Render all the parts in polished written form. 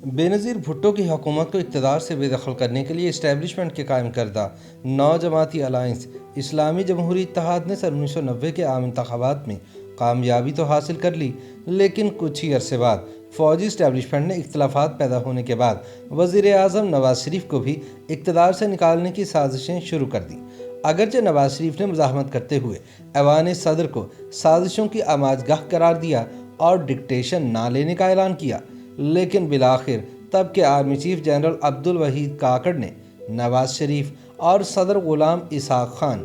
بینظیر بھٹو کی حکومت کو اقتدار سے بے دخل کرنے کے لیے اسٹیبلشمنٹ کے قائم کردہ نو جماعتی الائنس اسلامی جمہوری اتحاد نے 1990 کے عام انتخابات میں کامیابی تو حاصل کر لی، لیکن کچھ ہی عرصے بعد فوجی اسٹیبلشمنٹ نے اختلافات پیدا ہونے کے بعد وزیر اعظم نواز شریف کو بھی اقتدار سے نکالنے کی سازشیں شروع کر دیں۔ اگرچہ نواز شریف نے مزاحمت کرتے ہوئے ایوان صدر کو سازشوں کی آماجگاہ قرار دیا اور ڈکٹیشن نہ لینے کا اعلان کیا، لیکن بالآخر تب کے army chief general Abdul Waheed Kakar نے نواز شریف اور صدر غلام اسحاق خان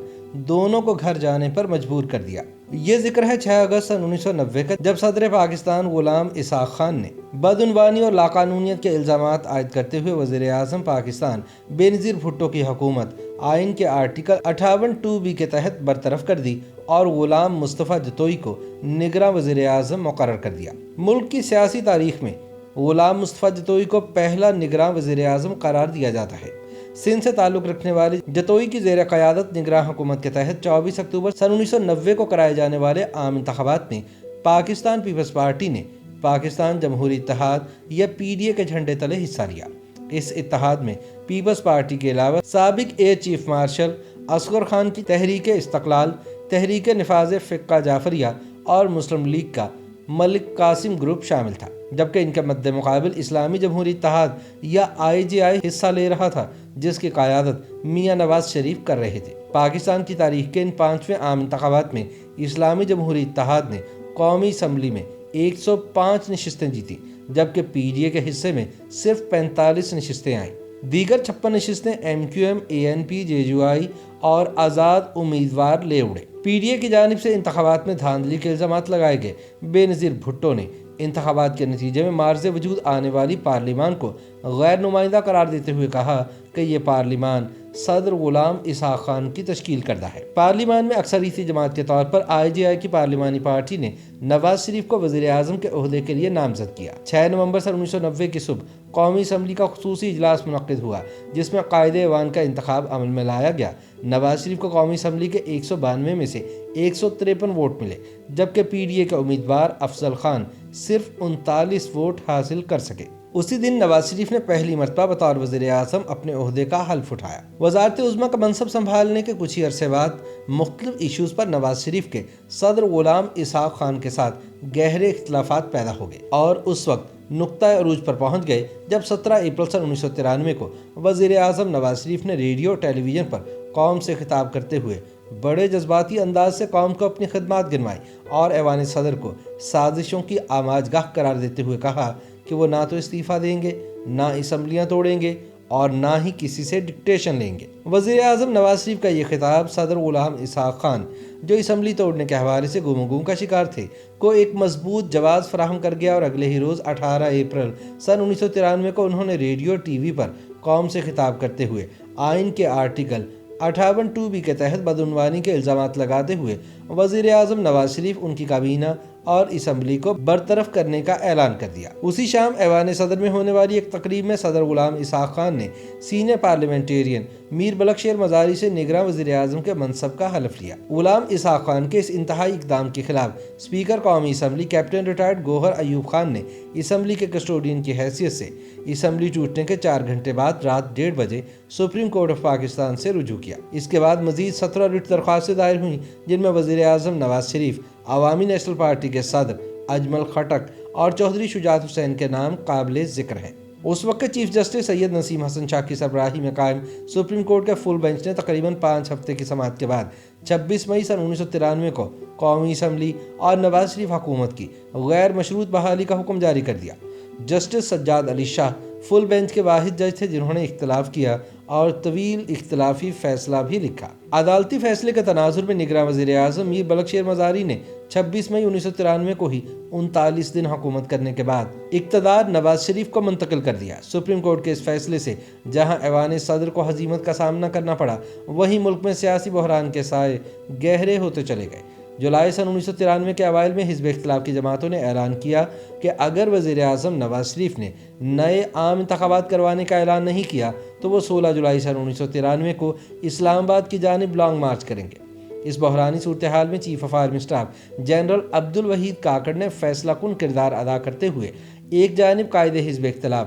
دونوں کو گھر جانے پر مجبور کر دیا۔ یہ ذکر ہے 6 اگست 1990 کا، جب صدر پاکستان غلام اسحاق خان نے بدعنوانی اور لاقانونیت کے الزامات عائد کرتے ہوئے وزیر اعظم پاکستان بینظیر بھٹو کی حکومت آئین کے آرٹیکل 58(2)B کے تحت برطرف کر دی اور غلام مصطفیٰ جتوئی کو نگراں وزیر اعظم مقرر کر دیا۔ ملک کی سیاسی تاریخ میں غلام مصطفیٰ جتوئی کو پہلا نگراں وزیر اعظم قرار دیا جاتا ہے۔ سندھ سے تعلق رکھنے والی جتوئی کی زیر قیادت نگراں حکومت کے تحت 24 اکتوبر 1990 کو کرائے جانے والے عام انتخابات میں پاکستان پیپلز پارٹی نے پاکستان جمہوری اتحاد یا PDA کے جھنڈے تلے حصہ لیا۔ اس اتحاد میں پیپلز پارٹی کے علاوہ سابق air chief marshal Asghar Khan کی تحریک استقلال، تحریک نفاذ فقہ جعفریہ اور مسلم لیگ کا ملک قاسم گروپ شامل تھا، جبکہ ان کے مد مقابل اسلامی جمہوری اتحاد یا IJI حصہ لے رہا تھا، جس کی قیادت میاں نواز شریف کر رہے تھے۔ پاکستان کی تاریخ کے ان 5ویں عام انتخابات میں اسلامی جمہوری اتحاد نے قومی اسمبلی میں 105 نشستیں جیتیں، جبکہ PDA کے حصے میں صرف 45 نشستیں آئیں۔ دیگر 56 نشستیں MQM، ANP، JUI اور آزاد امیدوار لے اڑے۔ PDA کی جانب سے انتخابات میں دھاندلی کے الزامات لگائے گئے۔ بینظیر بھٹو نے انتخابات کے نتیجے میں معرض وجود آنے والی پارلیمان کو غیر نمائندہ قرار دیتے ہوئے کہا کہ یہ پارلیمان صدر غلام اسحاق خان کی تشکیل کردہ ہے۔ پارلیمان میں اکثریتی جماعت کے طور پر IJI کی پارلیمانی پارٹی نے نواز شریف کو وزیر اعظم کے عہدے کے لیے نامزد کیا۔ 6 نومبر 1990 کی صبح قومی اسمبلی کا خصوصی اجلاس منعقد ہوا، جس میں قائد ایوان کا انتخاب عمل میں لایا گیا۔ نواز شریف کو قومی اسمبلی کے 192 میں سے 153 ووٹ ملے، جبکہ PDA کے امیدوار افضل خان صرف 39 ووٹ حاصل کر سکے۔ اسی دن نواز شریف نے پہلی مرتبہ بطور وزیر اعظم اپنے عہدے کا حلف اٹھایا۔ وزارت عظمیٰ کا منصب سنبھالنے کے کچھ ہی عرصے بعد مختلف ایشوز پر نواز شریف کے صدر غلام اسحاق خان کے ساتھ گہرے اختلافات پیدا ہو گئے اور اس وقت نقطۂ عروج پر پہنچ گئے جب 17 اپریل 1993 کو وزیر اعظم نواز شریف نے ریڈیو اور ٹیلی ویژن پر قوم سے خطاب کرتے ہوئے بڑے جذباتی انداز سے قوم کو اپنی خدمات گنوائی اور ایوان صدر کو سازشوں کی آماجگاہ قرار دیتے ہوئے کہا کہ وہ نہ تو استعفیٰ دیں گے، نہ اسمبلیاں توڑیں گے اور نہ ہی کسی سے ڈکٹیشن لیں گے۔ وزیر اعظم نواز شریف کا یہ خطاب صدر غلام اسحاق خان، جو اسمبلی توڑنے کے حوالے سے گم و گم کا شکار تھے، کو ایک مضبوط جواز فراہم کر گیا اور اگلے ہی روز 18 اپریل 1993 کو انہوں نے ریڈیو اور TV پر قوم سے خطاب کرتے ہوئے آئین کے آرٹیکل 58(2)B کے تحت بدعنوانی کے الزامات لگاتے ہوئے وزیر اعظم نواز شریف، ان کی کابینہ اور اسمبلی کو برطرف کرنے کا اعلان کر دیا۔ اسی شام ایوان صدر میں ہونے والی ایک تقریب میں صدر غلام اسحاق خان نے سینئر پارلیمنٹیرین میر بلخشیر مزاری سے نگراں وزیر اعظم کے منصب کا حلف لیا۔ غلام اسحاق خان کے اس انتہائی اقدام کے خلاف اسپیکر قومی اسمبلی کیپٹن ریٹائرڈ گوہر ایوب خان نے اسمبلی کے کسٹوڈین کی حیثیت سے اسمبلی ٹوٹنے کے 4 گھنٹے بعد رات 1:30 بجے سپریم کورٹ آف پاکستان سے رجوع کیا۔ اس کے بعد مزید 17 ریٹ درخواستیں دائر ہوئیں، جن میں وزیر اعظم نواز شریف، عوامی نیشنل پارٹی کے صدر اجمل خٹک اور چودھری شجاعت حسین کے نام قابل ذکر ہیں۔ اس وقت چیف جسٹس سید نسیم حسن شاہ کی سربراہی میں قائم سپریم کورٹ کے فل بینچ نے تقریباً 5 ہفتے کی سماعت کے بعد 26 مئی 1993 کو قومی اسمبلی اور نواز شریف حکومت کی غیر مشروط بحالی کا حکم جاری کر دیا۔ Justice Sajjad Ali Shah full bench کے واحد جج تھے جنہوں نے اختلاف کیا اور طویل اختلافی فیصلہ بھی لکھا۔ عدالتی فیصلے کے تناظر میں نگراں وزیر اعظم میر بلخشیر مزاری نے 26 مئی 1993 کو ہی 39 دن حکومت کرنے کے بعد اقتدار نواز شریف کو منتقل کر دیا۔ سپریم کورٹ کے اس فیصلے سے جہاں ایوان صدر کو ہزیمت کا سامنا کرنا پڑا، وہیں ملک میں سیاسی بحران کے سائے گہرے ہوتے چلے گئے۔ جولائی 1993 کے اوائل میں حزب اختلاف کی جماعتوں نے اعلان کیا کہ اگر وزیر اعظم نواز شریف نے نئے عام انتخابات کروانے کا اعلان نہیں کیا تو وہ 16 جولائی 1993 کو اسلام آباد کی جانب لانگ مارچ کریں گے۔ اس بحرانی صورتحال میں chief of army staff general Abdul Waheed Kakar نے فیصلہ کن کردار ادا کرتے ہوئے ایک جانب قائد حزب اختلاف